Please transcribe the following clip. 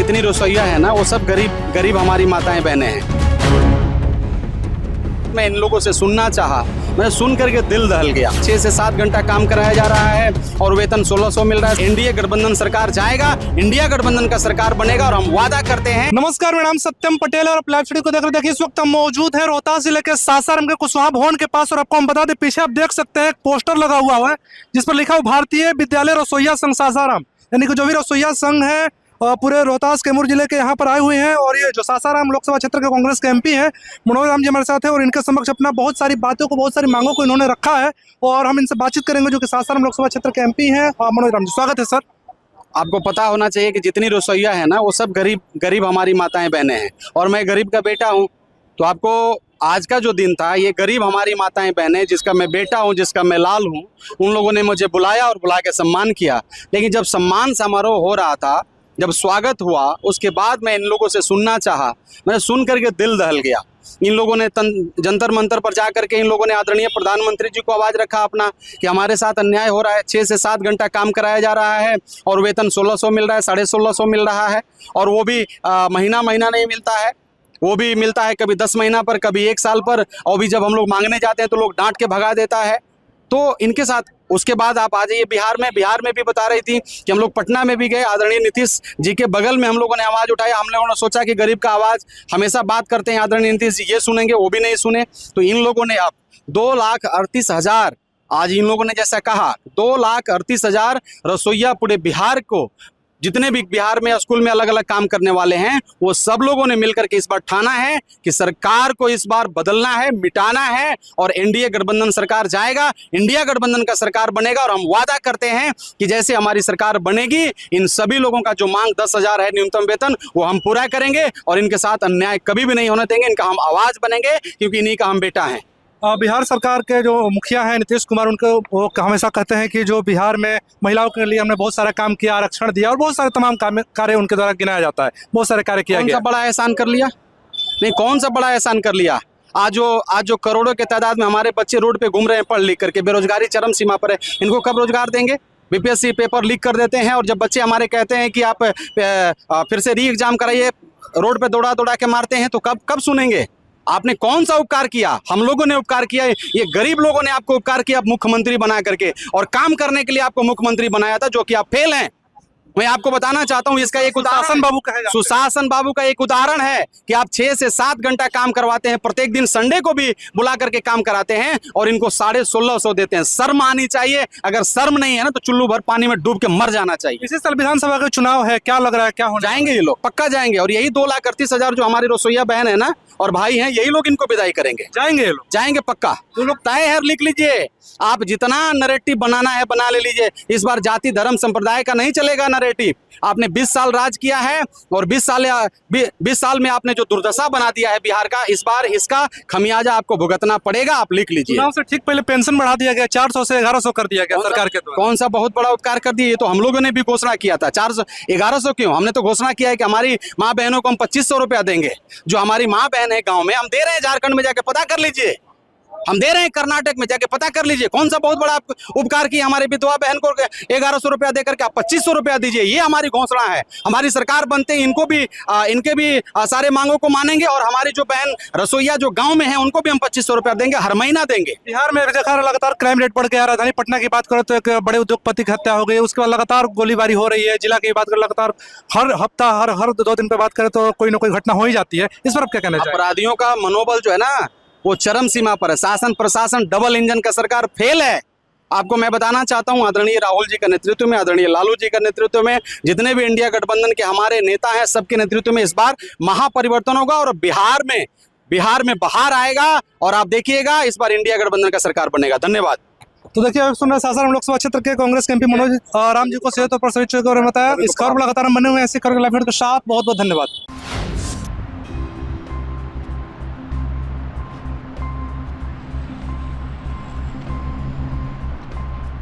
जितनी रसोइया है ना, वो सब गरीब गरीब हमारी माताएं बहनें हैं। मैं इन लोगों से सुनना चाहा, मैंने सुन करके दिल दहल गया। 6 से 7 घंटा काम कराया जा रहा है और वेतन 1600 मिल रहा है। एनडीए गठबंधन सरकार जाएगा, इंडिया गठबंधन का सरकार बनेगा और हम वादा करते हैं। नमस्कार, मेरा नाम सत्यम पटेल और लाइव स्टूडियो को देख रहे देखिए इस वक्त हम मौजूद है रोहतास जिले के सासाराम के कुशवाहा भवन के पास। और आपको हम बता दें, पीछे आप देख सकते हैं एक पोस्टर लगा हुआ है जिस पर लिखा हुआ भारतीय विद्यालय रसोइया संघ सासाराम, यानी कि जो भी रसोइया संघ है पूरे रोहतास कैमूर जिले के यहाँ पर आए हुए हैं। और ये जो सासाराम लोकसभा क्षेत्र के कांग्रेस के एमपी हैं मनोज राम जी हमारे साथ है और इनके समक्ष अपना बहुत सारी बातों को, बहुत सारी मांगों को इन्होंने रखा है और हम इनसे बातचीत करेंगे जो कि सासाराम लोकसभा क्षेत्र के एमपी हैं। मनोज राम जी, स्वागत है सर। आपको पता होना चाहिए कि जितनी रसोइया है ना, वो सब गरीब गरीब हमारी माताएं बहनें हैं और मैं गरीब का बेटा हूँ। तो आपको आज का जो दिन था, ये गरीब हमारी माताएं बहनें, जिसका मैं बेटा हूं, जिसका मैं लाल हूं, उन लोगों ने मुझे बुलाया और बुला के सम्मान किया। लेकिन जब सम्मान समारोह हो रहा था, जब स्वागत हुआ, उसके बाद मैं इन लोगों से सुनना चाहा, मैंने सुन करके दिल दहल गया। इन लोगों ने जंतर मंतर पर जा करके इन लोगों ने आदरणीय प्रधानमंत्री जी को आवाज रखा अपना कि हमारे साथ अन्याय हो रहा है। 6 से 7 घंटा काम कराया जा रहा है और वेतन 1600 मिल रहा है, 1650 मिल रहा है और वो भी महीना महीना नहीं मिलता है, वो भी मिलता है कभी 10 महीना पर, कभी 1 साल पर। और भी जब हम लोग मांगने जाते हैं तो लोग डांट के भगा देता है। तो इनके साथ उसके बाद आप आ जाइए बिहार में भी बता रही थी कि हम लोग पटना में भी गए, आदरणीय नीतीश जी के बगल में हम लोगों ने आवाज़ उठाया। हम लोगों ने सोचा कि गरीब का आवाज़ हमेशा बात करते हैं, आदरणीय नीतीश जी ये सुनेंगे, वो भी नहीं सुने। तो इन लोगों ने अब 2,38,000, आज इन लोगों ने जैसा कहा 2,38,000 रसोइया पूरे बिहार को, जितने भी बिहार में स्कूल में अलग अलग काम करने वाले हैं, वो सब लोगों ने मिलकर के इस बार ठाना है कि सरकार को इस बार बदलना है, मिटाना है और एनडीए गठबंधन सरकार जाएगा, इंडिया गठबंधन का सरकार बनेगा। और हम वादा करते हैं कि जैसे हमारी सरकार बनेगी, इन सभी लोगों का जो मांग 10,000 है न्यूनतम वेतन, वो हम पूरा करेंगे और इनके साथ अन्याय कभी भी नहीं होने देंगे। इनका हम आवाज बनेंगे क्योंकि इन्हीं का हम बेटा हैं। बिहार सरकार के जो मुखिया हैं नीतीश कुमार, उनको वो हमेशा कहते हैं कि जो बिहार में महिलाओं के लिए हमने बहुत सारा काम किया, आरक्षण दिया और बहुत सारे तमाम कार्य उनके द्वारा गिनाया जाता है, बहुत सारे कार्य किया गया। कौन सा बड़ा एहसान कर लिया? नहीं, कौन सा बड़ा एहसान कर लिया? आज जो करोड़ों के तादाद में हमारे बच्चे रोड पे घूम रहे हैं पढ़ लिख करके, बेरोजगारी चरम सीमा पर है, इनको कब रोजगार देंगे? बीपीएससी पेपर लीक कर देते हैं और जब बच्चे हमारे कहते हैं कि आप फिर से री एग्जाम कराइए, रोड पे दौड़ा दौड़ा के मारते हैं, तो कब सुनेंगे? आपने कौन सा उपकार किया? हम लोगों ने उपकार किया, ये गरीब लोगों ने आपको उपकार किया मुख्यमंत्री बना करके, और काम करने के लिए आपको मुख्यमंत्री बनाया था, जो कि आप फेल हैं। मैं आपको बताना चाहता हूं, इसका एक उदाहरण सुशासन बाबू का एक उदाहरण है कि आप 6 से 7 घंटा काम करवाते हैं, प्रत्येक दिन संडे को भी बुला करके काम कराते हैं और इनको 1650 देते हैं। शर्म आनी चाहिए। अगर शर्म नहीं है ना, तो चुल्लू भर पानी में डूब के मर जाना चाहिए। इसी साल विधानसभा का चुनाव है, क्या लग रहा है, क्या हो जाएंगे ये लोग? पक्का जाएंगे। और यही 2,38,000 जो हमारी रसोइया बहन है ना और भाई हैं, यही लोग इनको विदाई करेंगे। जाएंगे ये लोग? जाएंगे पक्का। तो लोग तय है, लिख लीजिए। आप जितना नैरेटिव बनाना है बना ले लीजिए। इस बार जाति धर्म संप्रदाय का नहीं चलेगा नैरेटिव। आपने 20 साल राज किया है और 20 साल में आपने जो दुर्दशा बना दिया है बिहार का, इस बार इसका खमियाजा आपको भुगतना पड़ेगा। आप लिख लीजिए। चुनाव से ठीक पहले पेंशन बढ़ा दिया गया, 400 से 1100 कर दिया गया सरकार के द्वारा। कौन सा बहुत बड़ा उपकार कर दिए? ये तो हम लोगों ने भी घोषणा किया था। 400 1100 क्यों? हमने तो घोषणा किया है कि हमारी माँ बहनों को हम 2500 रुपया देंगे। जो हमारी माँ बहन है गाँव में, हम दे रहे हैं। झारखंड में जाके पता कर लीजिए, हम दे रहे हैं। कर्नाटक में जाके पता कर लीजिए कौन सा बहुत बड़ा उपकार किया हमारे विधवा बहन को। 1100 रुपया देकर के आप 2500 रुपया दीजिए। ये हमारी घोषणा है। हमारी सरकार बनते ही इनके भी सारे मांगों को मानेंगे और हमारी जो बहन रसोइया जो गांव में है, उनको भी हम 2500 रुपया देंगे, हर महीना देंगे। बिहार में देखा लगातार क्राइम रेट बढ़ गया। राजधानी पटना की बात करें तो एक बड़े उद्योगपति की हत्या हो गई, उसके बाद लगातार गोलीबारी हो रही है। जिला की बात करें लगातार हर हफ्ता हर 2 दिन पे बात करें तो कोई ना कोई घटना हो ही जाती है। इस पर आप क्या कहना चाहिए? अपराधियों का मनोबल जो है ना, वो चरम सीमा पर है। शासन प्रशासन डबल इंजन का सरकार फेल है। आपको मैं बताना चाहता हूं, आदरणीय राहुल जी के नेतृत्व में, आदरणीय लालू जी के नेतृत्व में, जितने भी इंडिया गठबंधन के हमारे नेता हैं, सबके नेतृत्व में इस बार महापरिवर्तन होगा और बिहार में बाहर आएगा और आप देखिएगा इस बार इंडिया गठबंधन का सरकार बनेगा। धन्यवाद। तो देखिए, आप सुन रहे सासाराम लोकसभा क्षेत्र के कांग्रेस के एमपी मनोज राम जी को सेहत और बताया। इस खबर लगातार हम बने हुए हैं, ऐसे खबर के साथ बहुत बहुत धन्यवाद।